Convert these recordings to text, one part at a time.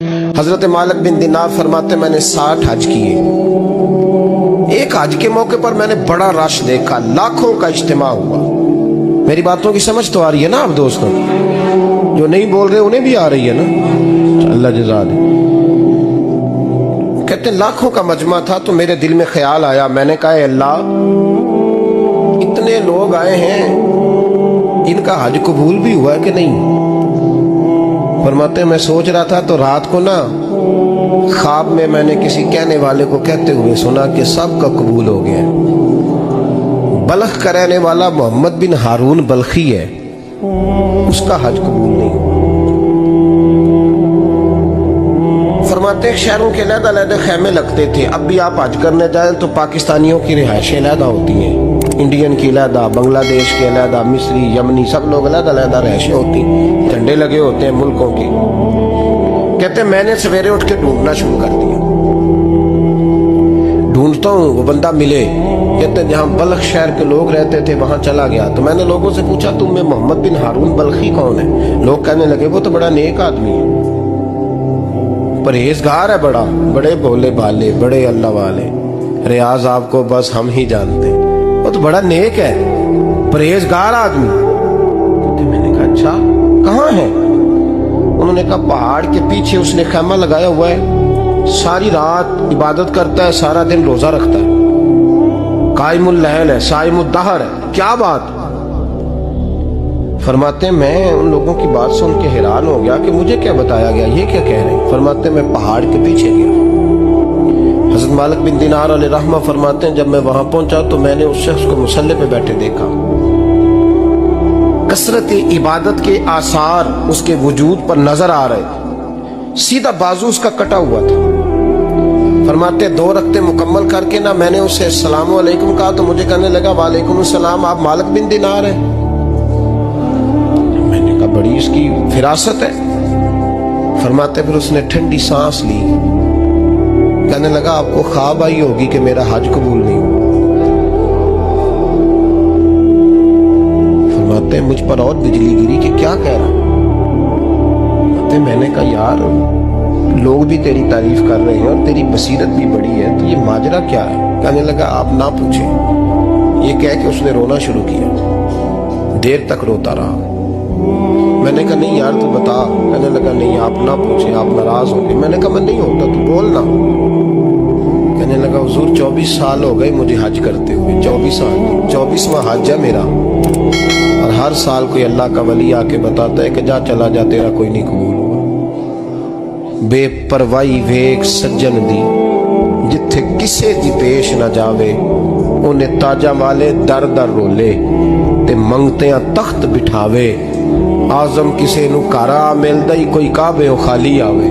हजरत मालिक बिन दिनार फरमाते मैंने 60 हज किए। एक हज के मौके पर मैंने बड़ा रश देखा, लाखों का इज्तिमा हुआ। मेरी बातों की समझ तो आ रही है ना आप दोस्तों? जो नहीं बोल रहे उन्हें भी आ रही है ना? अल्लाह जज़ा दे। कहते लाखों का मजमा था तो मेरे दिल में ख्याल आया, मैंने कहा अल्लाह इतने लोग आए हैं, इनका हज कबूल भी हुआ है कि नहीं? फरमाते मैं सोच रहा था तो रात को ना ख्वाब में मैंने किसी कहने वाले को कहते हुए सुना कि सब का कबूल हो गया। बल्ख का रहने वाला मोहम्मद बिन हारून बल्खी है, उसका हज कबूल नहीं हुआ। फरमाते शहरों के अलग-अलग खैमे लगते थे। अब भी आप हज करने जाएं तो पाकिस्तानियों की रिहाइशें अलग होती हैं, इंडियन की अलग, बांग्लादेश के अलग, मिस्री, यमनी, सब लोग अलग अलग रिहाइशें होती, झंडे लगे होते हैं मुल्कों के। कहते मैंने सवेरे उठ के ढूंढना शुरू कर दिया, ढूंढता हूँ वो बंदा मिले। कहते जहाँ बल्ख शहर के लोग रहते थे वहां चला गया तो मैंने लोगों से पूछा तुम में मोहम्मद बिन हारून बल्खी कौन है? लोग कहने लगे वो तो बड़ा नेक आदमी है, परहेजगार है, बड़े भोले भाले, बड़े अल्लाह वाले, रियाज आपको बस हम ही जानते, वो तो बड़ा नेक है, परहेजगार आदमी। मैंने कहा अच्छा कहाँ है? उन्होंने कहा पहाड़ के पीछे उसने खैमा लगाया हुआ है, सारी रात इबादत करता है, सारा दिन रोजा रखता है, कायमुल लैल है, साइमुद दहर है। क्या बात? फरमाते मैं उन लोगों की बात सुन के हैरान हो गया कि मुझे क्या बताया गया, ये क्या कह रहे हैं? फरमाते मैं पहाड़ के पीछे गया। हज़रत मालिक बिन दिनार अलैहि रहमा फरमाते हैं जब मैं वहां पहुंचा तो मैंने उस शख्स को मुसल्ले पे बैठे देखा। कसरत इबादत के आसार उसके वजूद पर नजर आ रहे, सीधा बाजू उसका कटा हुआ था। फरमाते 2 रकते मुकम्मल करके ना मैंने उसे अस्सलाम वालेकुम कहा तो मुझे कहने लगा वालेकुम सलाम, आप मालिक बिन दिनार हैं? मैंने कहा बड़ी इसकी फिरासत है। फरमाते फिर उसने ठंडी सांस ली, कहने लगा आपको ख्वाब आई होगी कि मेरा हज कबूल नहीं हुआ। फरमाते मुझ पर और बिजली गिरी कि क्या कह रहा? मैंने कहा यार लोग भी तेरी तारीफ कर रहे हैं और तेरी बसीरत भी बड़ी है, तो ये माजरा क्या है? कहने लगा आप ना पूछें। ये कह के उसने रोना शुरू किया, देर तक रोता रहा। मैंने कहा नहीं यार तू बता। कहने लगा नहीं आप ना पूछें, आप नाराज हो गए। मैंने कहा मैं नहीं होता, तू बोल ना। कहने लगा हुजूर 24 साल हो गए मुझे हज करते हुए, 24वां हज है मेरा, और हर साल कोई अल्लाह का वली आके बताता है कि जा चला जा तेरा कोई नहीं कबूल हुआ। बेपरवाही वेख सज्जन दी जिथे किसे दी पेश न जावे, उन्हें ताजा वाले दर दर रोले ते मंगतियां तख्त बिठावे, आजम किसे नु कारा मिलदा ही कोई काबे हो खाली आवे।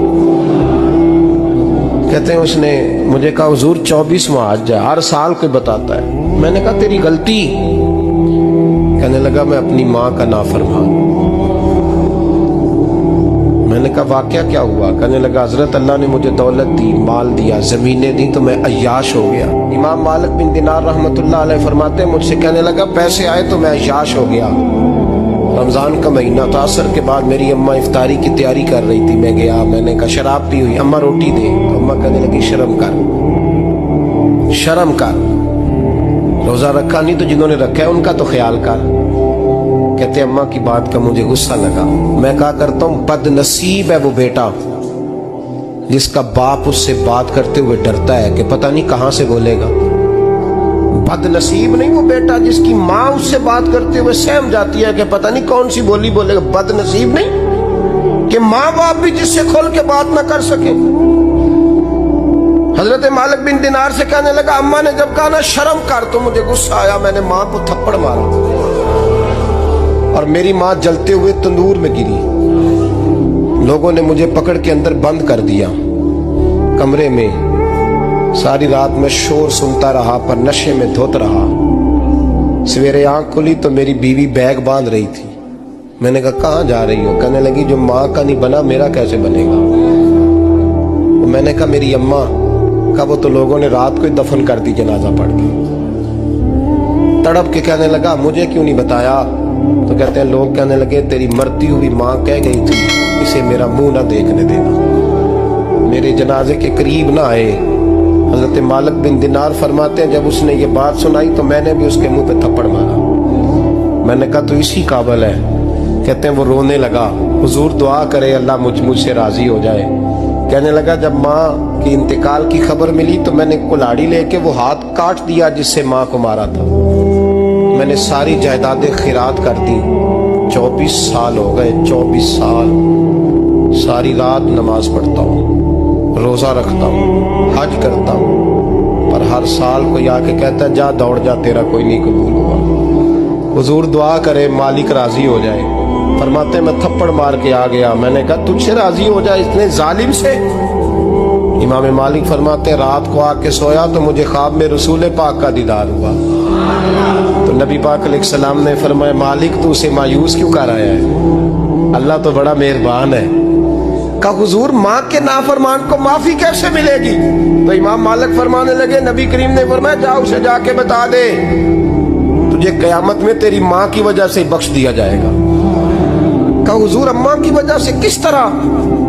कहते हैं उसने मुझे कहा हुजूर 24वां हज है, हर साल कोई बताता है। मैंने कहा तेरी गलती। कहने लगा मैं अपनी माँ का नाफरमान। मैंने कहा वाकया क्या हुआ? कहने लगा हजरत अल्लाह ने मुझे दौलत दी, माल दिया, जमीनें दी तो मैं अय्याश हो गया। इमाम मालिक बिन दिनार रहमतुल्लाह अलैह फरमाते हैं मुझसे कहने लगा पैसे आए तो मैं अय्याश हो गया। रमजान का महीना था, असर के बाद मेरी अम्मा इफ्तारी की तैयारी कर रही थी, मैं गया, मैंने कहा शराब पी हुई, अम्मा रोटी दे, तो अम्मा कहने लगी शर्म कर, शर्म कर, रोजा रखा नहीं तो जिन्होंने रखा है उनका तो ख्याल कर। कहते अम्मा की बात का मुझे गुस्सा लगा। मैं कहा करता हूं बदनसीब है वो बेटा जिसका बाप उससे बात करते हुए डरता है कि पता नहीं कहां से बोलेगा। बदनसीब नहीं वो बेटा जिसकी माँ उससे बात करते हुए सहम जाती है कि पता नहीं कौन सी बोली बोलेगा। बदनसीब नहीं कि माँ बाप भी जिससे खोल के बात ना कर सके। हजरत मालिक बिन दिनार से कहने लगा अम्मा ने जब कहा ना शर्म कर तो मुझे गुस्सा आया, मैंने माँ को थप्पड़ मारा और मेरी माँ जलते हुए तंदूर में गिरी। लोगों ने मुझे पकड़ के अंदर बंद कर दिया कमरे में। सारी रात में शोर सुनता रहा पर नशे में धोत रहा। सवेरे आंख खुली तो मेरी बीवी बैग बांध रही थी। मैंने कहा कहाँ जा रही हो? कहने लगी जो माँ का नहीं बना मेरा कैसे बनेगा? तो मैंने कहा मेरी अम्मा का वो तो लोगों ने रात को ही दफन कर दी जनाजा पढ़ के। तड़प के कहने लगा मुझे क्यों नहीं बताया? तो कहते हैं लोग कहने लगे तेरी मरती हुई माँ कह गई थी इसे मेरा मुंह ना देखने देना। जनाजे के करीब ना आए। हजरत मालिक बिन दिनार फरमाते हैं, जब उसने ये बात सुनाई तो मैंने भी उसके मुंह पे थप्पड़ मारा। मैंने कहा तो इसी काबिल है। कहते हैं वो रोने लगा, हुजूर दुआ करे अल्लाह मुझसे राजी हो जाए। कहने लगा जब माँ की इंतकाल की खबर मिली तो मैंने कुल्हाड़ी लेके वो हाथ काट दिया जिससे माँ को मारा था। मैंने सारी जायदादें खिरात कर दी। 24 साल हो गए, 24 साल सारी रात नमाज पढ़ता हूँ, रोजा रखता हूँ, हज करता हूँ, पर हर साल कोई आके कहता है जा दौड़ जा, तेरा कोई नहीं कबूल हुआ। हुजूर दुआ करे मालिक राजी हो जाए। फरमाते मैं थप्पड़ मार के आ गया। मैंने कहा तुझसे राजी हो जाए इतने जालिम से? इमाम मालिक फरमाते रात को आके सोया तो मुझे ख्वाब में रसूल पाक का दीदार हुआ। तो नबी पाक अलैहिस्सलाम ने फरमाया मालिक तू उसे मायूस क्यों कर आया है, अल्लाह तो बड़ा मेहरबान है। कहा हुजूर माँ के नाफरमान को माफी कैसे मिलेगी? तो इमाम मालिक फरमाने लगे नबी करीम ने फरमाया जा उसे जाके बता दे तुझे कयामत में तेरी माँ की वजह से बख्श दिया जाएगा। कहा हुजूर अम्मा की वजह से किस तरह?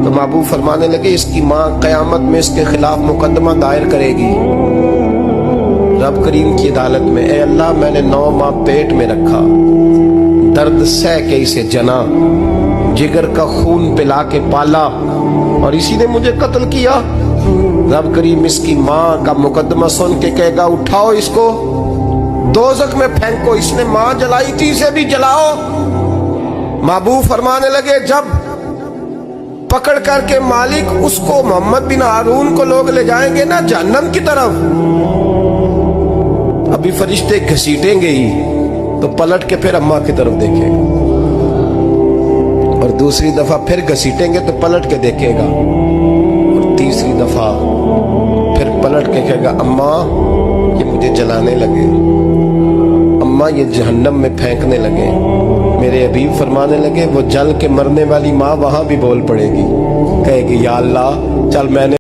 तो महबूब फरमाने लगे इसकी माँ कयामत में इसके खिलाफ मुकदमा दायर करेगी रब करीम की अदालत में। ए अल्लाह मैंने 9 माह पेट में रखा, दर्द सह के इसे जना, जिगर का खून पिला के पाला और इसी ने मुझे कत्ल किया। रब करीम इसकी माँ का मुकदमा सुन के कहेगा उठाओ इसको दोज़ख में फेंको, इसने माँ जलाई थी इसे भी जलाओ। महबूब फरमाने लगे जब पकड़ करके मालिक उसको मोहम्मद बिन हारून को लोग ले जाएंगे ना जहन्नम की तरफ, अभी फरिश्ते घसीटेंगे ही तो पलट के फिर अम्मा की तरफ देखेगा और दूसरी दफा फिर घसीटेंगे तो पलट के देखेगा और तीसरी दफा फिर पलट के कहेगा अम्मा ये मुझे जलाने लगे, अम्मा ये जहन्नम में फेंकने लगे। मेरे हबीब फरमाने लगे वो जल के मरने वाली माँ वहां भी बोल पड़ेगी, कहेगी या अल्लाह चल मैंने